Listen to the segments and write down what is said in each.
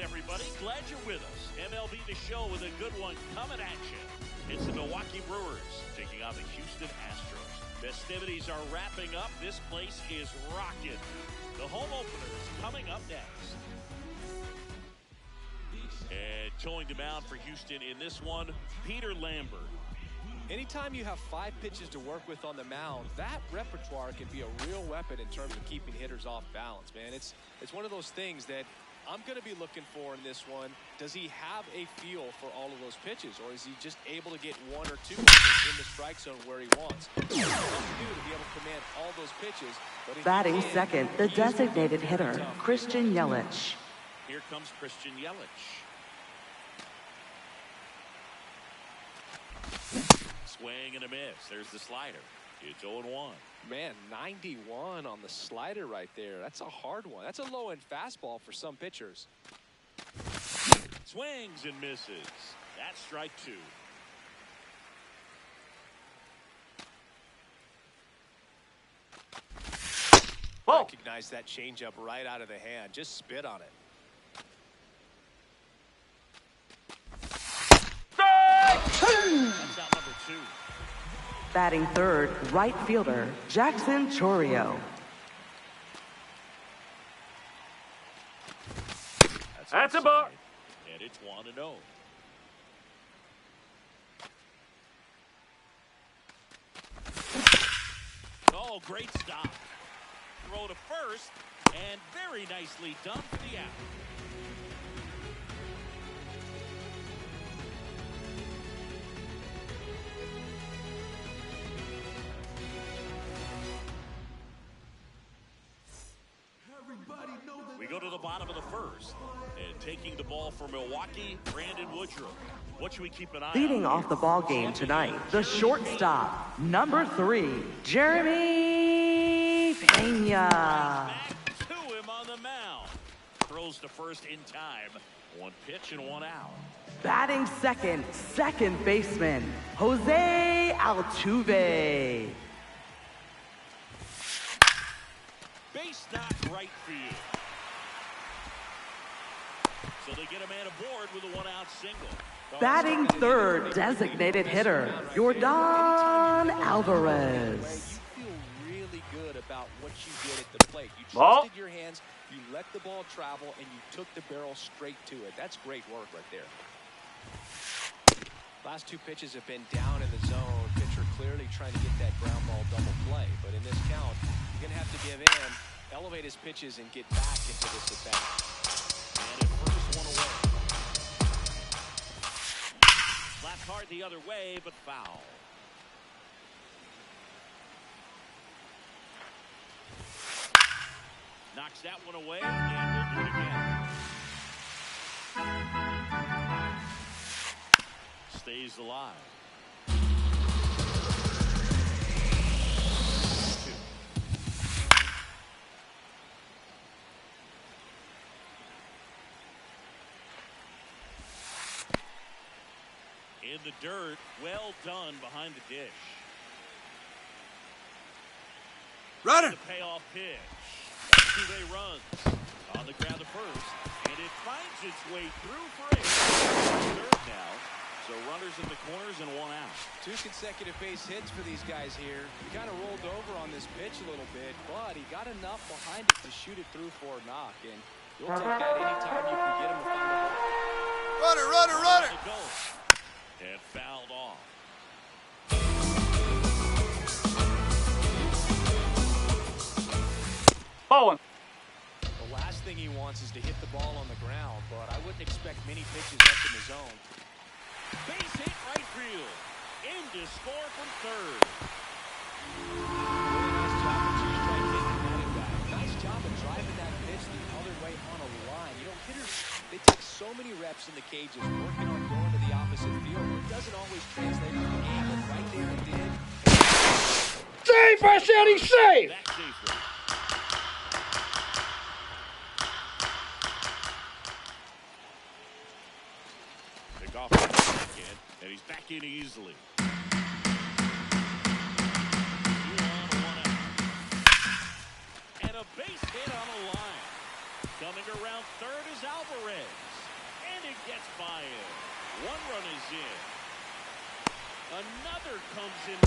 Everybody, glad you're with us. MLB The Show with a good one coming at you. It's the Milwaukee Brewers taking on the Houston Astros. Festivities are wrapping up. This place is rocking. The home opener is coming up next. And towing the mound for Houston in this one, Peter Lambert. Anytime you have 5 pitches to work with on the mound, that repertoire can be a real weapon in terms of keeping hitters off balance, man. It's one of those things that I'm going to be looking for in this one. Does he have a feel for all of those pitches, or is he just able to get 1 or 2 in the strike zone where he wants? What to do to be able to command all those pitches. Batting second, the designated hitter, Christian Yelich. Here comes Christian Yelich. Swing and a miss. There's the slider. It's 0-1. Man, 91 on the slider right there. That's a hard one. That's a low-end fastball for some pitchers. Swings and misses. That's strike 2. Recognize that changeup right out of the hand. Just spit on it. That's out number 2. Batting third, right fielder, Jackson Chourio. That's a ball. And it's 1-0. Oh, great stop. Throw to first, and very nicely done for the out. We go to the bottom of the first, and taking the ball for Milwaukee, Brandon Woodruff. What should we keep an eye on? Leading off the ball game tonight, the shortstop, number 3, Jeremy Pena. Back to him on the mound. Throws to first in time. 1 pitch and 1 out. Batting second, second baseman, Jose Altuve. Base knock right field. So they get a man aboard with a 1-out single. Batting third, designated hitter, Yordan Alvarez. You feel really good about what you did at the plate. You trusted your hands, you let the ball travel, and you took the barrel straight to it. That's great work right there. Last 2 pitches have been down in the zone. Pitcher clearly trying to get that ground ball double play. But in this count, you're going to have to give in, elevate his pitches, and get back into this at-bat. And it first one away. Slapped hard the other way, but foul. Knocks that one away, and we'll do it again. Stays alive. In the dirt, well done behind the dish. Runner! The payoff pitch. Altuve runs on the ground to first, and it finds its way through for a third now. So runners in the corners and 1 out. 2 consecutive base hits for these guys here. He kind of rolled over on this pitch a little bit, but he got enough behind it to shoot it through for a knock. And you'll take that anytime you can get him to find a hole. Runner, runner, runner! And fouled off. Bowling. The last thing he wants is to hit the ball on the ground, but I wouldn't expect many pitches up in the zone. Base hit right field. In to score from third. Nice job of driving that pitch the other way on a line. You know, hitters, they take so many reps in the cages, working on going to the opposite field. It doesn't always translate to the game, but right there it did. safe! I said he's safe! Back safely. Pick off again, and he's back in easily. 2 on, 1 out. And a base hit on the line. Coming around third is Alvarez. And it gets by him. 1 run is in. Another comes in.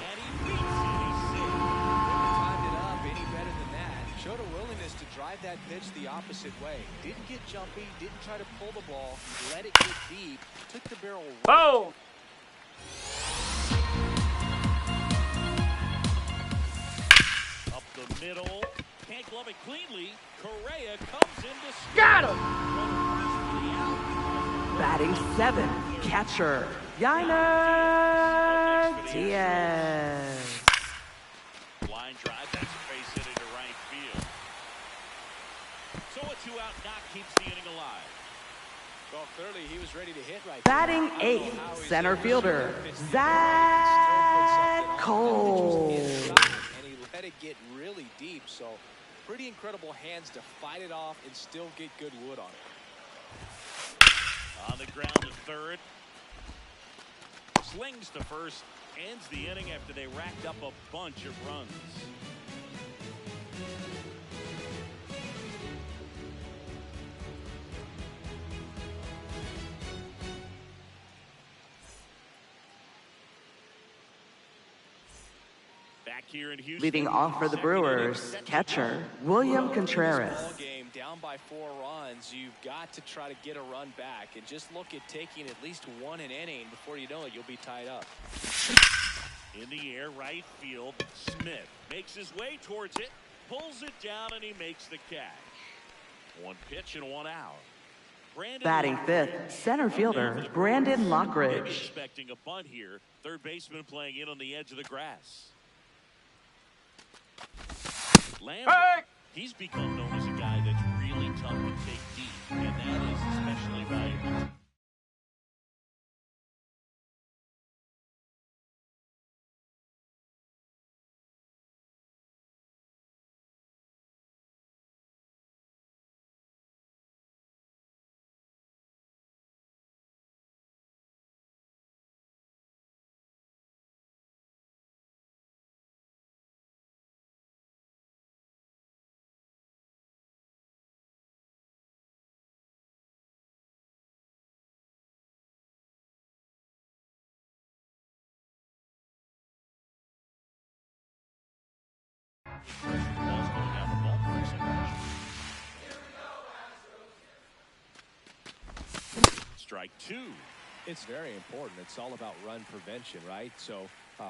And he beats it. He's safe. Timed it up any better than that. Showed a willingness to drive that pitch the opposite way. Didn't get jumpy, didn't try to pull the ball. He let it get deep. Took the barrel. Oh! Up the middle. Can't glove it cleanly. Correa comes in to score. Got him! Batting 7, catcher, Yainer Diaz. Line drive. That's a base hit into right field. So a 2-out knock keeps the inning alive. Well, clearly he was ready to hit right Batting there. 8, center fielder, Zach Cole. And he let it get really deep, so pretty incredible hands to fight it off and still get good wood on it. On the ground to third. Slings to first. Ends the inning after they racked up a bunch of runs. Back here in Houston. Leading off for the Brewers, catcher, William Contreras. Ball game down by 4 runs. You've got to try to get a run back and just look at taking at least 1 an inning. Before you know it, you'll be tied up. In the air, right field. Smith makes his way towards it, pulls it down, and he makes the catch. 1 pitch and 1 out. Brandon Batting Lockridge. 5th, center fielder, Brandon Maybe Lockridge. expecting a bunt here. Third baseman playing in on the edge of the grass. Lambert, Hey! he's become known as a guy that's really tough to take deep, and that is especially valuable. Balls going down the ballpark separation. Strike 2. It's very important. It's all about run prevention, right? So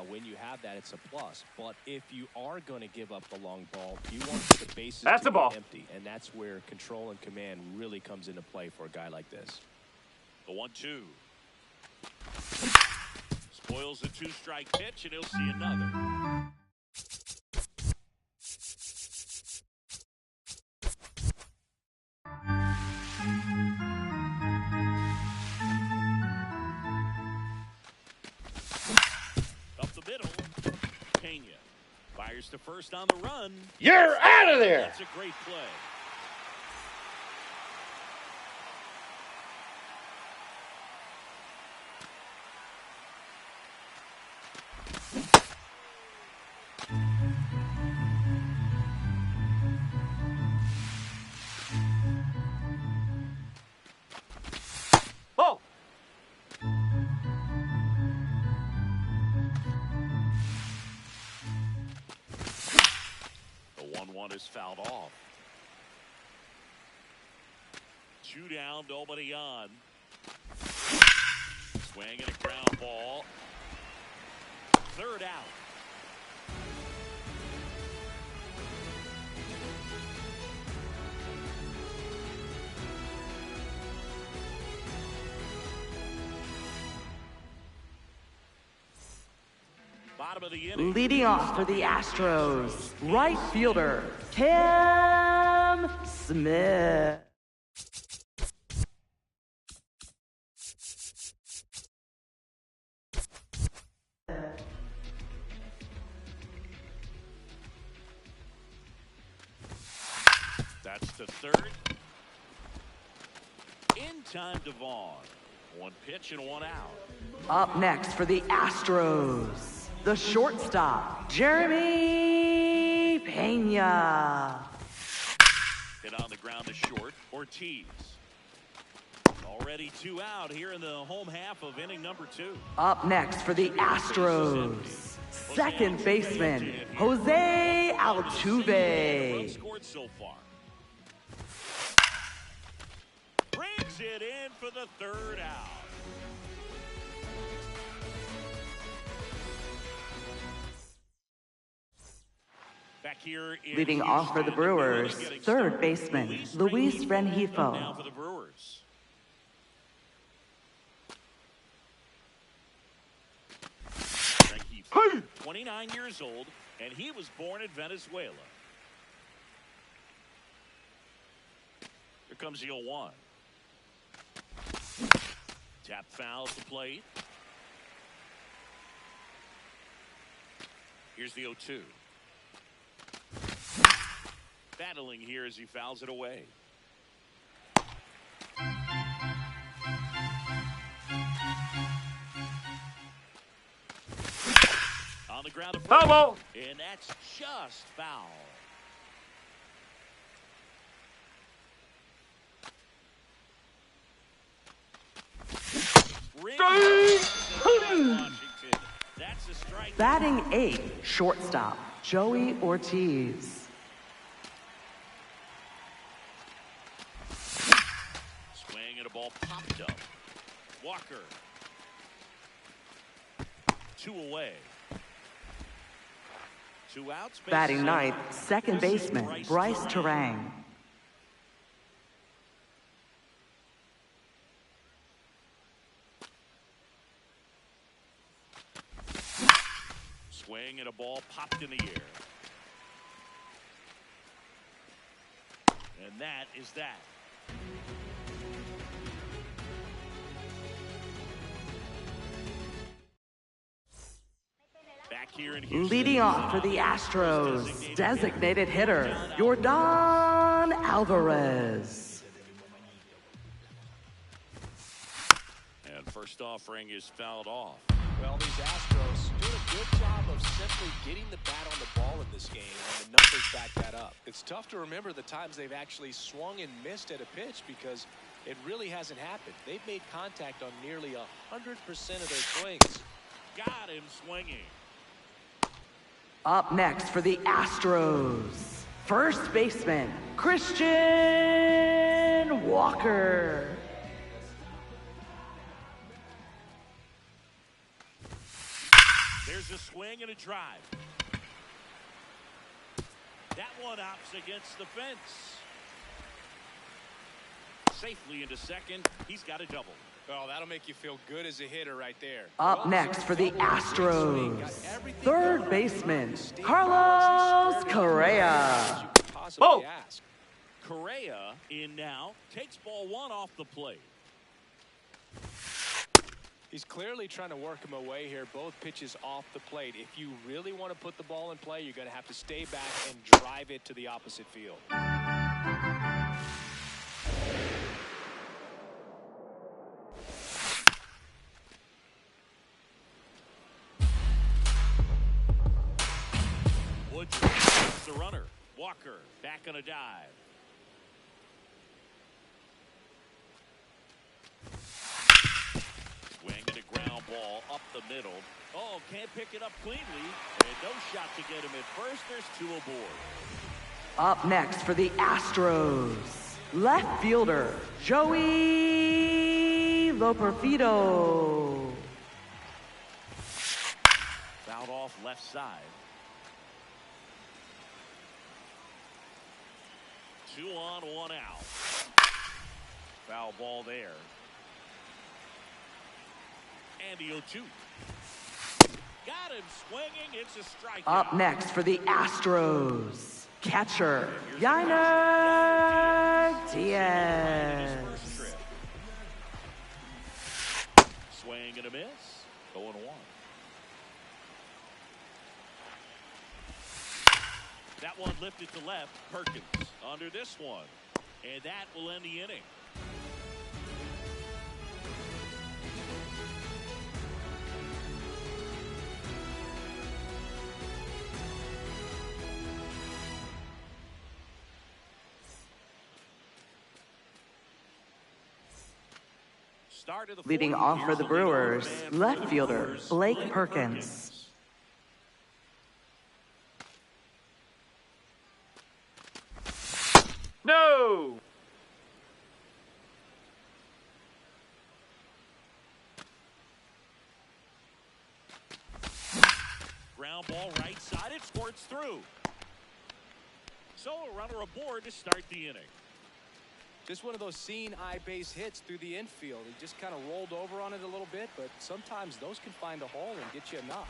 when you have that, it's a plus. But if you are going to give up the long ball, you want the bases That's to a be ball. empty. And that's where control and command really comes into play for a guy like this. The 1-2. Spoils the 2-strike pitch, and he'll see another. Up the middle. Pena fires to first on the run. You're out of there! That's a great play. Oh! The 1-1 is fouled off. 2 down, nobody on. Swing and a ground ball. 3rd out. Bottom of the inning. Leading off for the Astros, right fielder, Cam Smith. to third. In time to Vaughn. One pitch and one out. Up next for the Astros, the shortstop, Jeremy Pena. Hit on the ground to short. Ortiz. Already 2 out here in the home half of inning number 2. Up next for the Astros, second baseman, Jose Altuve. Scored so far. Brings it in for the 3rd out. Back here Leading off for the Brewers, third baseman, Luis Now Rengifo. for the Brewers. Rengifo, 29 years old, and he was born in Venezuela. Here comes the 0-1. Tap foul at the plate. Here's the 0-2. Battling here as he fouls it away. On the ground to first, Hello. and that's just foul. Washington. That's a strike. Batting 8, shortstop, Joey Ortiz. Swing and a ball popped up. Walker. 2 away. 2 outs. Batting 9th, second baseman, Bryce Terang. Swing and a ball popped in the air. And that is that. Back here in Houston. Leading off for the Astros, designated hitter, Yordan Alvarez. And first offering is fouled off. Well, these Astros doing a good job of simply getting the bat on the ball in this game, and the numbers back that up. It's tough to remember the times they've actually swung and missed at a pitch because it really hasn't happened. They've made contact on nearly 100% of their swings. Got him swinging. Up next for the Astros, first baseman, Christian Walker. There's a swing and a drive. That one opts against the fence. Safely into second. He's got a double. Well, that'll make you feel good as a hitter right there. Up next for the Astros, third baseman, Carlos Correa. Oh! Correa in now. Takes ball 1 off the plate. He's clearly trying to work him away here. Both pitches off the plate. If you really want to put the ball in play, you're going to have to stay back and drive it to the opposite field. Woodruff, the runner. Walker back on a dive. Swing and a ground ball up the middle. Oh, can't pick it up cleanly. And no shot to get him at first. There's 2 aboard. Up next for the Astros, left fielder, Joey Loperfido. Fouled off left side. 2 on, 1 out. Foul ball there. And the 0-2. Got him swinging. It's a strikeout. Up next for the Astros, catcher, Yainer Diaz. Swing and a miss. 0-1. That one lifted to left. Perkins under this one. And that will end the inning. Leading off for the Brewers, left fielder Blake Perkins. No! Ground ball right side, it squirts through. So a runner aboard to start the inning. Just one of those seeing eye base hits through the infield. He just kind of rolled over on it a little bit, but sometimes those can find a hole and get you a knock.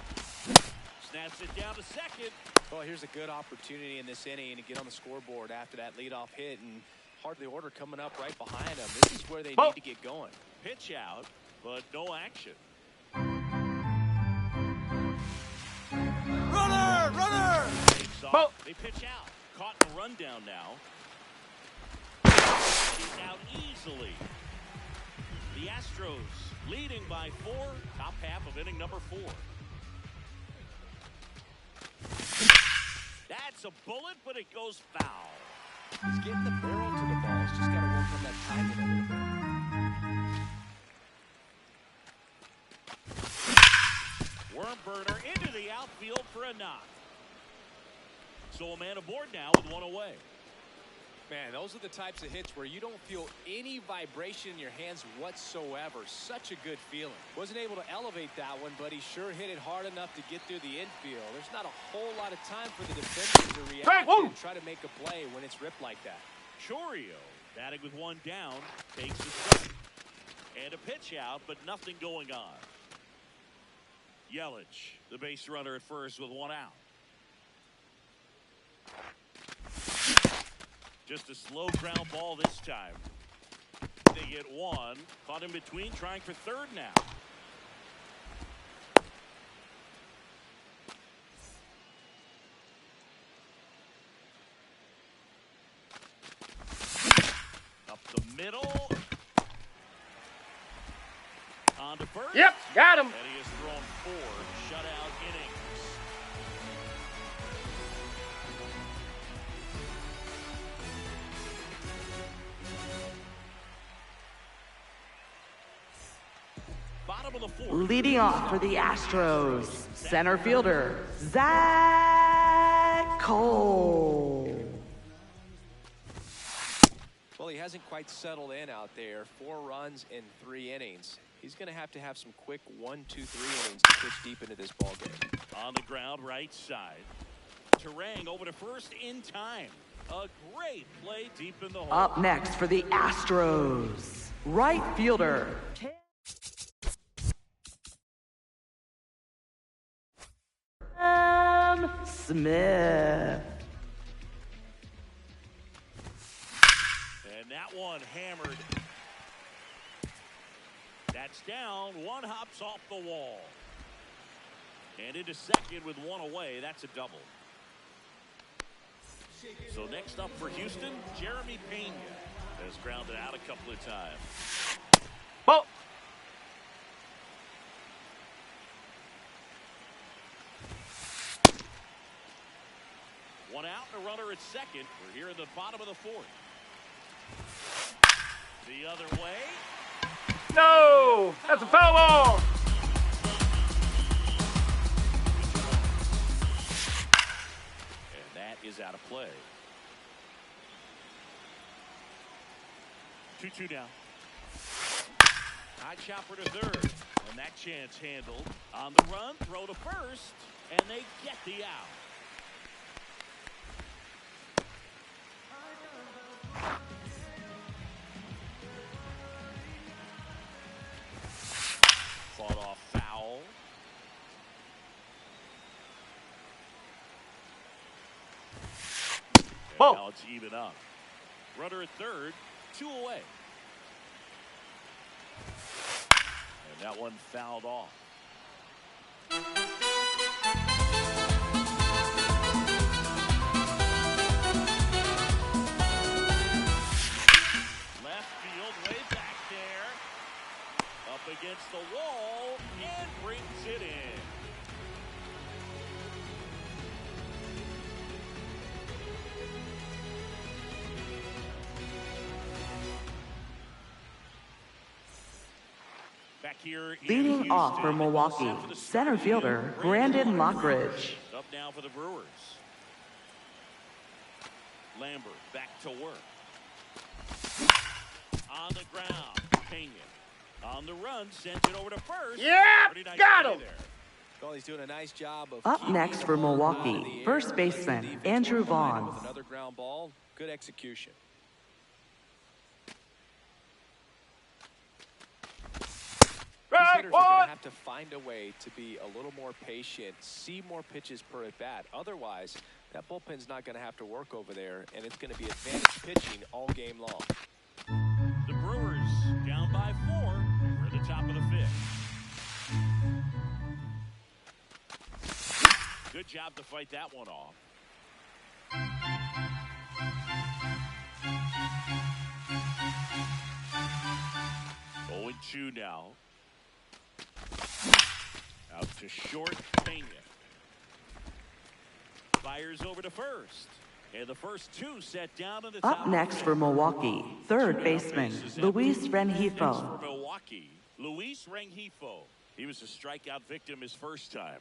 Snaps it down to second. Well, here's a good opportunity in this inning to get on the scoreboard after that leadoff hit, and hardly order coming up right behind them. This is where they need to get going. Pitch out, but no action. Runner! Runner! They pitch out. Caught in a rundown now. He's out easily. The Astros leading by 4, top half of inning number 4. That's a bullet, but it goes foul. He's getting the barrel to the ball. He's just got to work on that timing a little bit. Worm burner into the outfield for a knock. So a man aboard now with one away. Man, those are the types of hits where you don't feel any vibration in your hands whatsoever. Such a good feeling. Wasn't able to elevate that one, but he sure hit it hard enough to get through the infield. There's not a whole lot of time for the defender to react and try to make a play when it's ripped like that. Chourio batting with one down, takes the strike. And a pitch out, but nothing going on. Yelich, the base runner at first with one out. Just a slow ground ball this time. They get one. Caught in between, trying for third now. Up the middle. On to first. Yep, got him. And he has thrown 4 shutout innings. Bottom of the 4th. Leading off for the Astros, center fielder Zach Cole. Well, he hasn't quite settled in out there. 4 runs in 3 innings. He's going to have some quick 1, 2, 3 innings to pitch deep into this ball game. On the ground, right side. Turang over to first in time. A great play deep in the hole. Up next for the Astros, right fielder Cam Smith. And that one hammered. That's down. One hops off the wall. And into second with one away. That's a double. So next up for Houston, Jeremy Pena has grounded out a couple of times. Ball. One out and a runner at second. We're here in the bottom of the 4th. The other way. No, that's a foul ball. And that is out of play. 2-2 now. High chopper to third. And that chance handled. On the run, throw to first. And they get the out. Fought off foul. And now it's even up. Runner at third, 2 away. And that one fouled off. Back here in Leading Houston, off for Milwaukee, set for the center start. fielder Brandon Lockridge. Up now for the Brewers. Lambert back to work. On the ground, Pena. On the run, sends it over to first. Yeah, Pretty nice got play him. there. Well, he's doing a nice job of Up keeping next the for ball Milwaukee, in the air, first letting baseman, defense Andrew work behind Vaughn. it with another ground ball. Good execution. These Right hitters are going one. to have to find a way to be a little more patient, see more pitches per at bat. Otherwise, that bullpen's not going to have to work over there, and it's going to be advantage pitching all game long. The Brewers down by 4. We're at the top of the 5th. Good job to fight that one off. Oh, 0-2 now. Out to short, Pena. Fires over to first. And the first 2 set down in the top Up next for Milwaukee, third baseman, Luis Next Rengifo. for Milwaukee, Luis Rengifo. He was a strikeout victim his first time.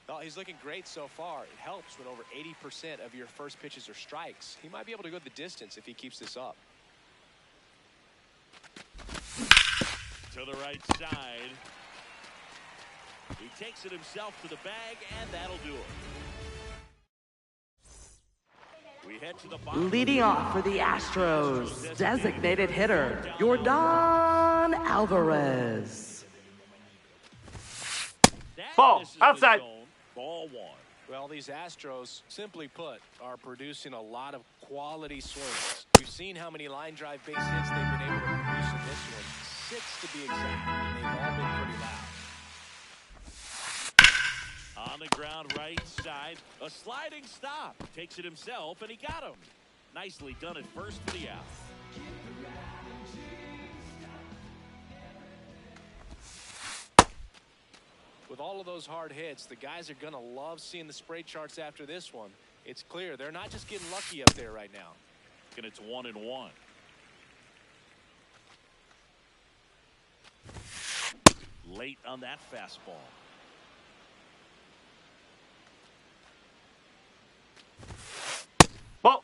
Oh, he's looking great so far. It helps when over 80% of your first pitches are strikes. He might be able to go the distance if he keeps this up. To the right side. He takes it himself to the bag, and that'll do it. We head to the bottom. Leading off for the Astros, designated hitter, Yordan Alvarez. That Ball, misses the outside. zone. Ball 1. Well, these Astros, simply put, are producing a lot of quality swings. We've seen how many line drive base hits they've been able to produce in this one. 6 to be exact, and they've all been pretty loud. On the ground, right side. A sliding stop. Takes it himself, and he got him. Nicely done at first for the out. With all of those hard hits, the guys are going to love seeing the spray charts after this one. It's clear they're not just getting lucky up there right now. And it's 1-1. Late on that fastball. Ball.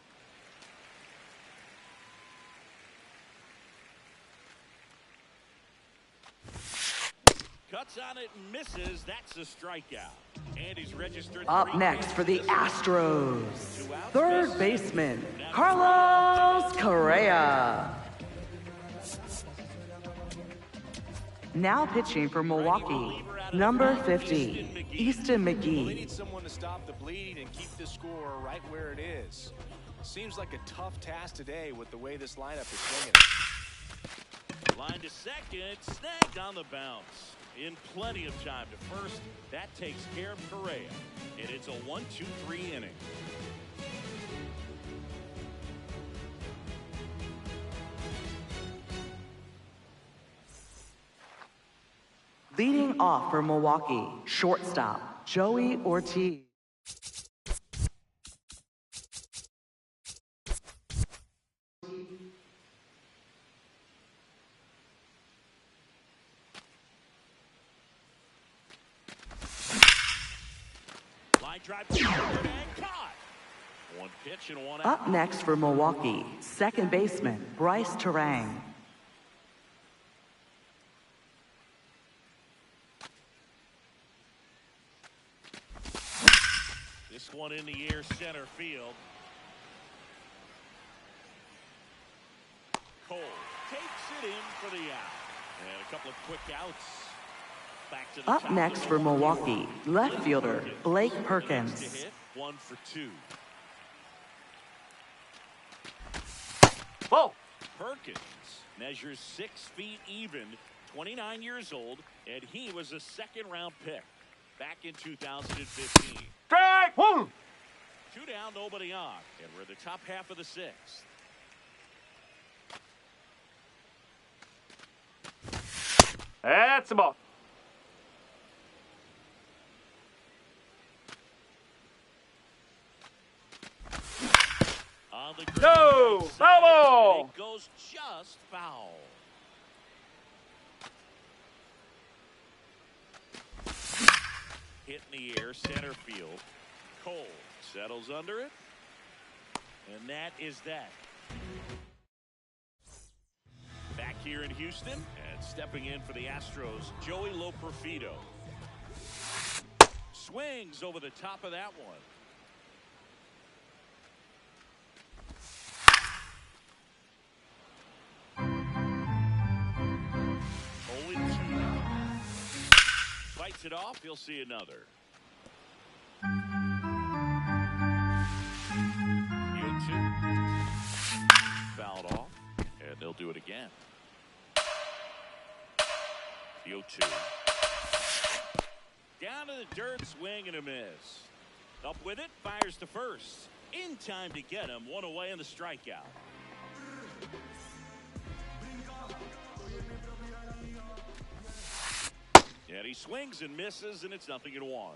Cuts on it and misses. That's a strikeout. And he's registered. Up 3 next for the bases. Astros, 2 outs, third misses. baseman, Carlos Correa. Now pitching for Milwaukee, number 50, Easton Well, they McGee. need someone to stop the bleeding and keep the score right where it is. Seems like a tough task today with the way this lineup is swinging. Line to second, snagged on the bounce. In plenty of time to first. That takes care of Correa. And it's a 1-2-3 inning. Leading off for Milwaukee, shortstop, Joey Ortiz. Line drive forward and caught. 1 pitch and 1 out. Up next for Milwaukee, second baseman, Bryce Terang. This one in the air, center field. Cole takes it in for the out. And a couple of quick outs. Back to the Up top next of for the Milwaukee, left fielder, Blake Next to Perkins. hit, 1 for 2. Ball. Perkins measures 6 feet even, 29 years old, and he was a second-round pick back in 2015. Strike 1. 2 down, nobody on, and we're in the top half of the 6th. That's the ball. On the No, ground, foul ball. it goes just foul. Hit in the air, center field. Cole settles under it. And that is that. Back here in Houston, and stepping in for the Astros, Joey Loperfido. Swings over the top of that one. Fights it off, he'll see another. 0-2. Fouled off, and they'll do it again. 0-2. Down to the dirt, swing and a miss. Up with it, fires to first. In time to get him, one away in the strikeout. And he swings and misses, and it's 0-1.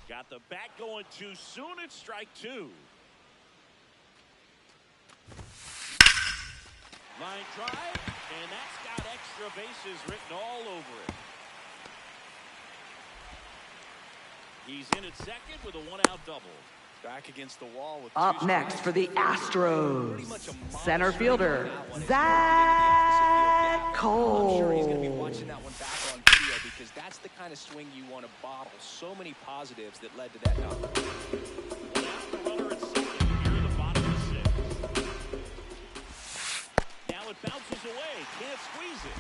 Got the bat going too soon. It's strike two. Line drive, and that's got extra bases written all over it. He's in at second with a one-out double. Back against the wall with Up next for the Astros, center fielder, Zach Cole. I'm sure he's going to be watching that one back on video because that's the kind of swing you want to bottle. So many positives that led to that number. That's the runner at second here in the bottom of the sixth. Now it bounces away. Can't squeeze it.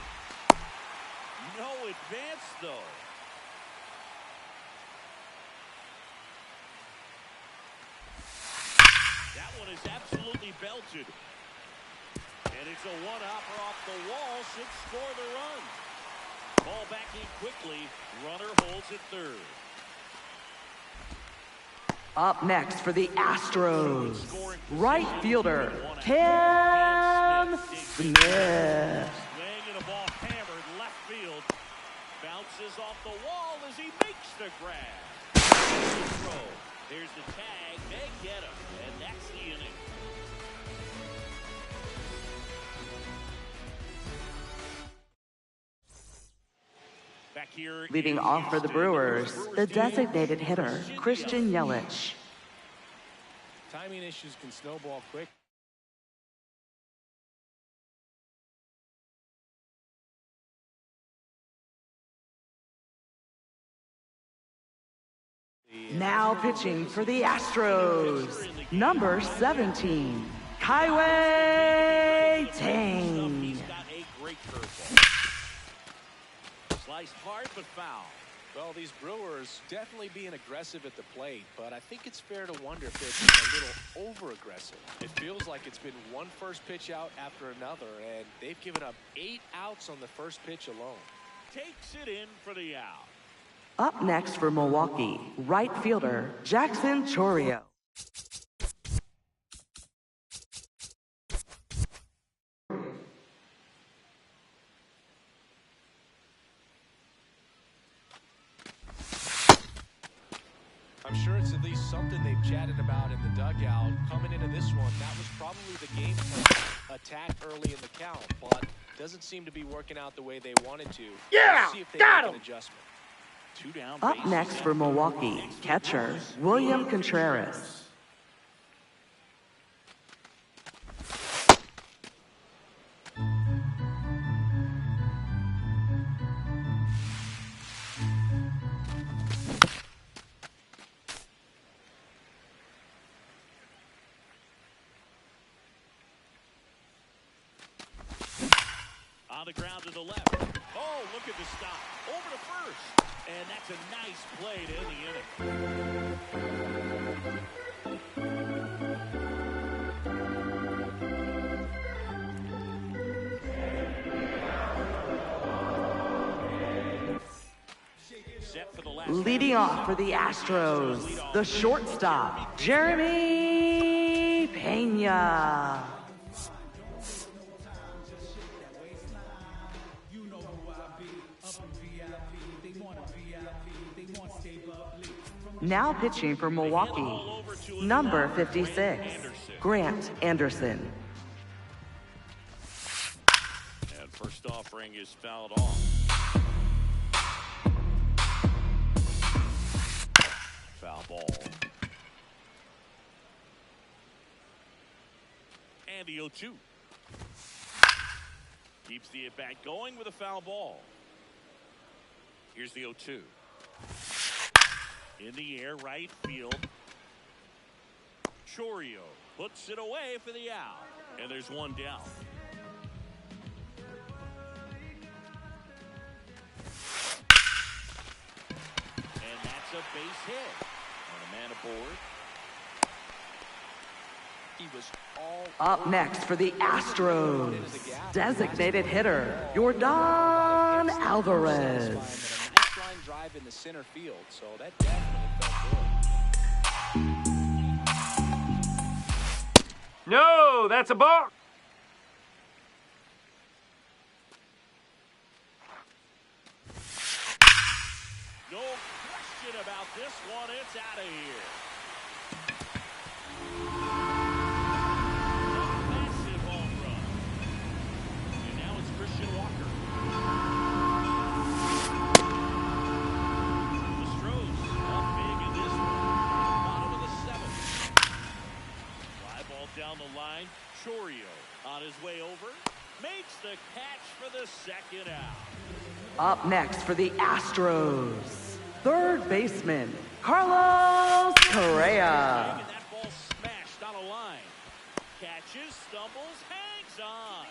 No advance, though. That one is absolutely belted. And it's a one-hopper off the wall. Should score the run. Ball back in quickly. Runner holds at third. Up next for the Astros, right fielder, Cam Smith. Swing and a ball hammered left field. Bounces off the wall as he makes the grab. There's the tag. They get him. And that's the inning. Back here Leading off for the Brewers, the designated hitter, Christian Yelich. Timing issues can snowball quick. Now pitching for the Astros, number 17, Kaiwei Tang. He's got a great curveball. Sliced hard but foul. Well, these Brewers definitely being aggressive at the plate, but I think it's fair to wonder if they're being a little over-aggressive. It feels like it's been one first pitch out after another, and they've given up 8 outs on the first pitch alone. Takes it in for the out. Up next for Milwaukee, right fielder, Jackson Chourio. I'm sure it's at least something they've chatted about in the dugout. Coming into this one, that was probably the game plan. Attack early in the count, but doesn't seem to be working out the way they wanted to. Yeah, Let's see if they got make an him. adjustment. 2 down. Up next for Milwaukee, catcher, William Contreras. On the ground to the left. Oh, look at the stop. Over to first. And that's a nice play to end the inning. Set for the last. Leading off for the Astros, the shortstop, Jeremy Pena. Now pitching for Milwaukee, number 56, Grant Anderson. And first offering is fouled off. Foul ball. And the 0-2. Keeps the at-bat going with a foul ball. Here's the 0-2. In the air, right field. Chourio puts it away for the out. And there's one down. And that's a base hit. On a man aboard. He was all Up next for the Astros, designated hitter, Yordan Alvarez. A nice line drive in the center field, so that definitely felt good. No, that's a ball. No question about this one. It's out of here. A massive home run. And now it's Christian Walker. The Astros up big in this one. Bottom of the 7th. Fly ball down the line. Chourio on his way over. Makes the catch for the second out. Up next for the Astros, third baseman, Carlos Correa. And that ball smashed on a line. Catches, stumbles, hangs on.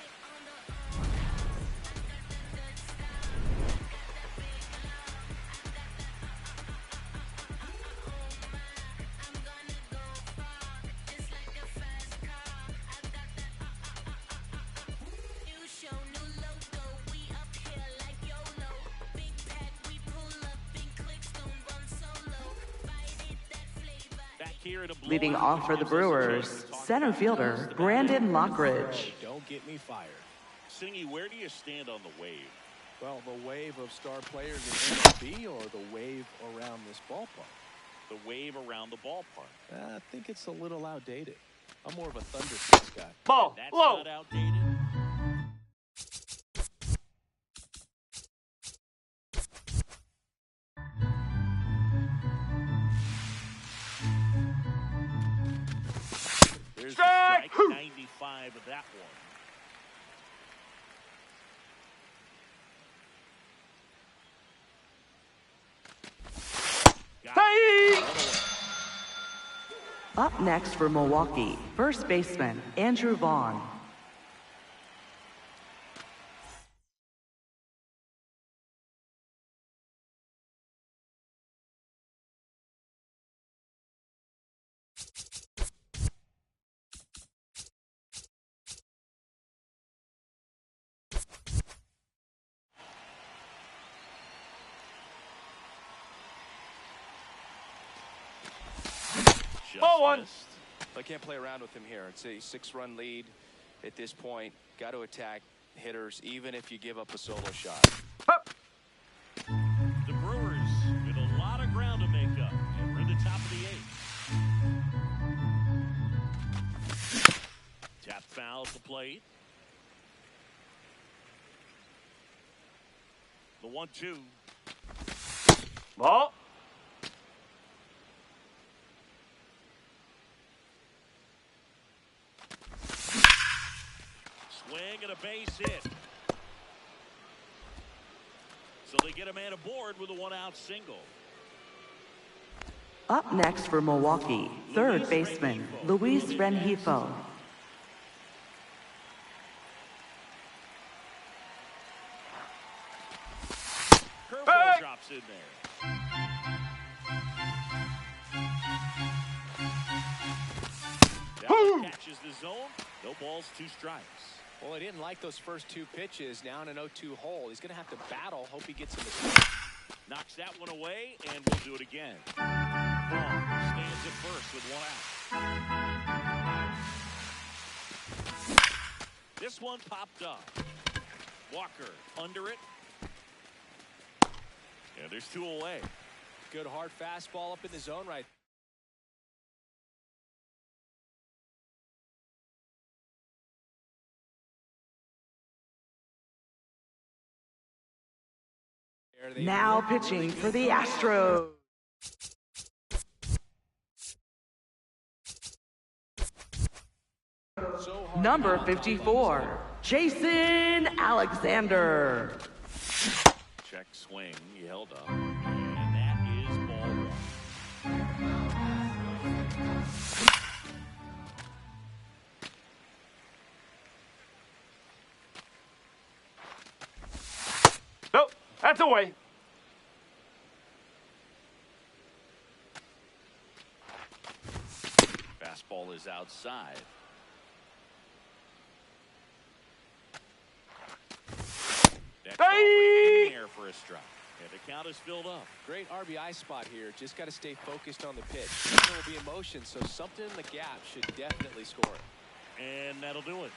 Leading off for the Brewers, center fielder, Brandon Lockridge. Don't get me fired. Singy, where do you stand on the wave? Well, the wave of star players in MLB or the wave around this ballpark? The wave around the ballpark. I think it's a little outdated. I'm more of a Thunder Six guy. Ball, That's low. not outdated. There's Strike! strike 95 of that one. Got it. Up next for Milwaukee, first baseman, Andrew Vaughn. Ball one. I can't play around with him here. It's a 6-run lead at this point. Got to attack hitters, even if you give up a solo shot. Hup. The Brewers with a lot of ground to make up, and we're in the top of the 8th. Tap foul at the plate. The 1-2. Ball. Swing and a base hit. So they get a man aboard with a 1-out single. Up next for Milwaukee, third baseman, Luis Rengifo. Curveball drops in there. That one catches the zone. No balls, 2 strikes. Well, he didn't like those first 2 pitches. Now in an 0-2 hole, he's going to have to battle. Hope he gets in the zone. Knocks that one away, and we'll do it again. Vaughn stands at first with 1 out. This one popped up. Walker under it. Yeah, there's 2 away. Good hard fastball up in the zone right there. Now pitching for the Astros. Number 54, Jason Alexander. Check swing. He held up. And that is ball 1. Nope, that's away. Fastball is outside. Next off, in the air for a strike. And the count is filled up. Great RBI spot here. Just got to stay focused on the pitch. There will be emotion, so something in the gap should definitely score it. And that'll do it.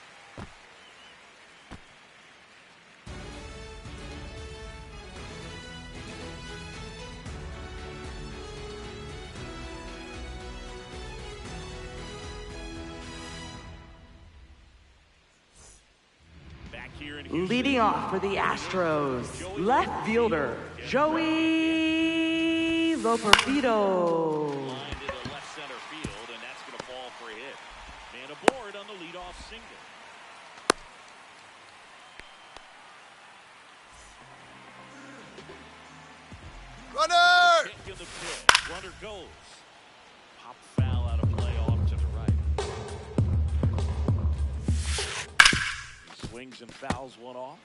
Leading off for the Astros, left fielder, Joey Loperfido. Line to the left center field, and that's going to fall for a hit. Man aboard on the leadoff single. Runner! Kick in the pitch. Runner goes. Pop foul out of play off to the right. He swings and fouls one off.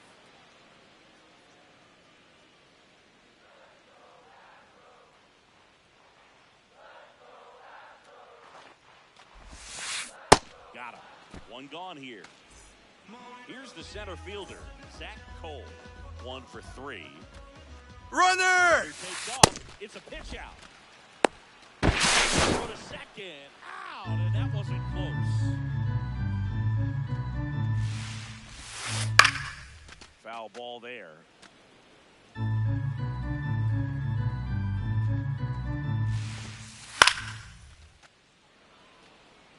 Got him. One gone here. Here's the center fielder, Zach Cole. 1 for 3. Runner! He takes off. It's a pitch out. Go to second. Out, and that wasn't close. Foul ball there.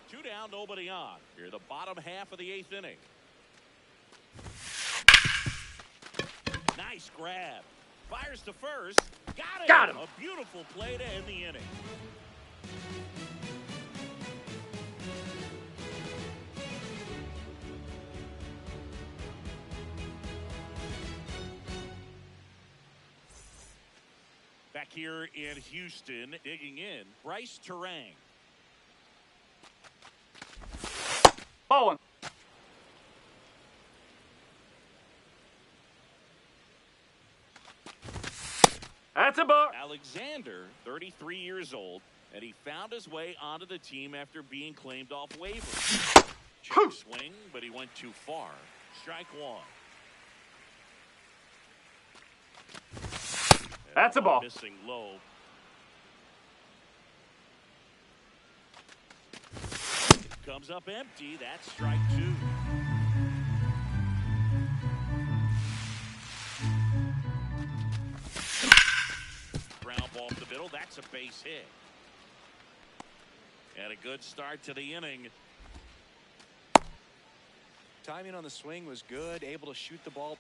Two down, nobody on. Here, the bottom half of the 8th inning. Nice grab. Fires to first. Got him. A beautiful play to end the inning. Back here in Houston, digging in, Bryce Terang. Ball 1. That's a ball. Alexander, 33 years old, and he found his way onto the team after being claimed off waivers. Check swing, but he went too far. Strike 1. That's a ball. Missing low. Comes up empty. That's strike 2. Ground ball up the middle. That's a base hit. And a good start to the inning. Timing on the swing was good. Able to shoot the ball.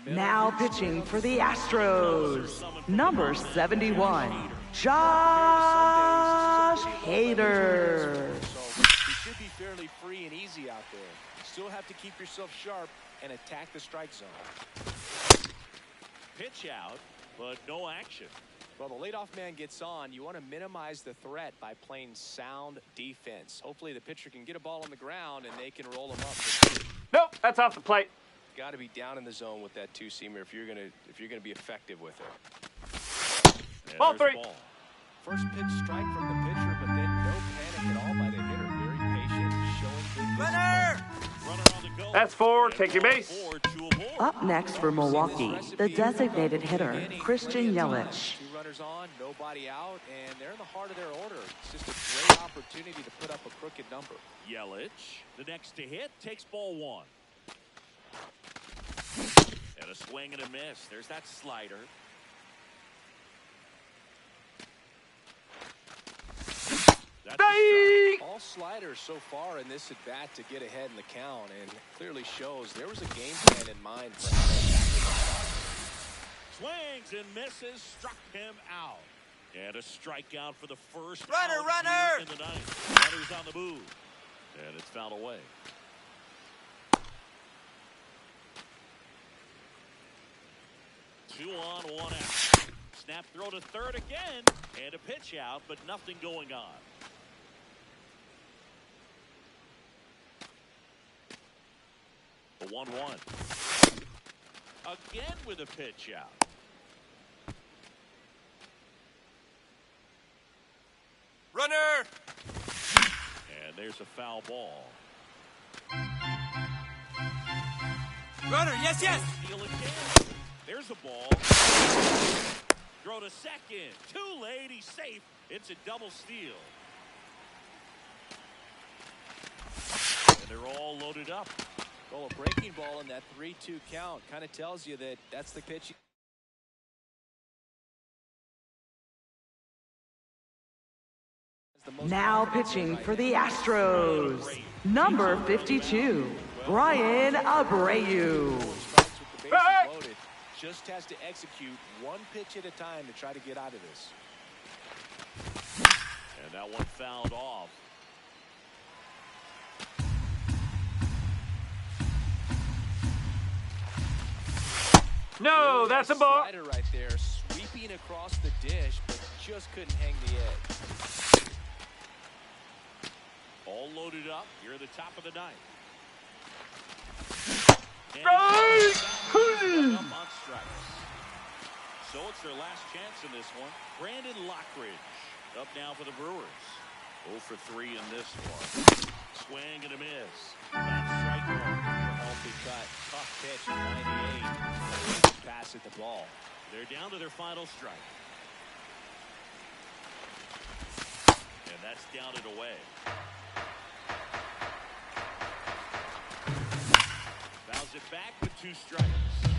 Now pitching for the Astros, number 71, Josh Hader. So you should be fairly free and easy out there. You still have to keep yourself sharp and attack the strike zone. Pitch out, but no action. Well, the leadoff man gets on. You want to minimize the threat by playing sound defense. Hopefully the pitcher can get a ball on the ground and they can roll him up. Nope, that's off the plate. Got to be down in the zone with that two-seamer if you're gonna be effective with it. And Ball there's 3. the ball. First pitch strike from the pitcher, but then no panic at all by the hitter. Very patient, showing good Runner! Runner on the go. That's 4. And Take your ball base. 4, 2 aboard. Up next for Milwaukee, the designated hitter, Christian Yelich. Two-runner runners on, nobody out, and they're in the heart of their order. It's just a great opportunity to put up a crooked number. Yelich, the next to hit, takes ball one. And a swing and a miss. There's that slider. All sliders so far in this at bat to get ahead in the count, and clearly shows there was a game plan in mind for him. Swings and misses, struck him out. And a strikeout for the first Runner, out runner! here in the ninth. Runner's on the move. And it's fouled away. Two on, one out. Snap throw to third again. And a pitch out, but nothing going on. A 1-1. Again with a pitch out. Runner! And there's a foul ball. Runner, yes, yes! Steal again. There's a ball. Throw to second. Too late. He's safe. It's a double steal. And they're all loaded up. Well, a breaking ball in that 3-2 count kind of tells you that that's the pitch. Now pitching for the Astros, number 52, Brian Abreu. Just has to execute one pitch at a time to try to get out of this. And that one fouled off. No, that's a ball. Slider right there, sweeping across the dish, but just couldn't hang the edge. All loaded up. You're at the top of the ninth. Up on strikes. So it's their last chance in this one. Brandon Lockridge up now for the Brewers. 0 for 3 in this one. Swing and a miss. That's strike one. Healthy cut. Tough pitch at 98. Pass at the ball. They're down to their final strike. And that's down and away. Fouls it back with 2 strikes.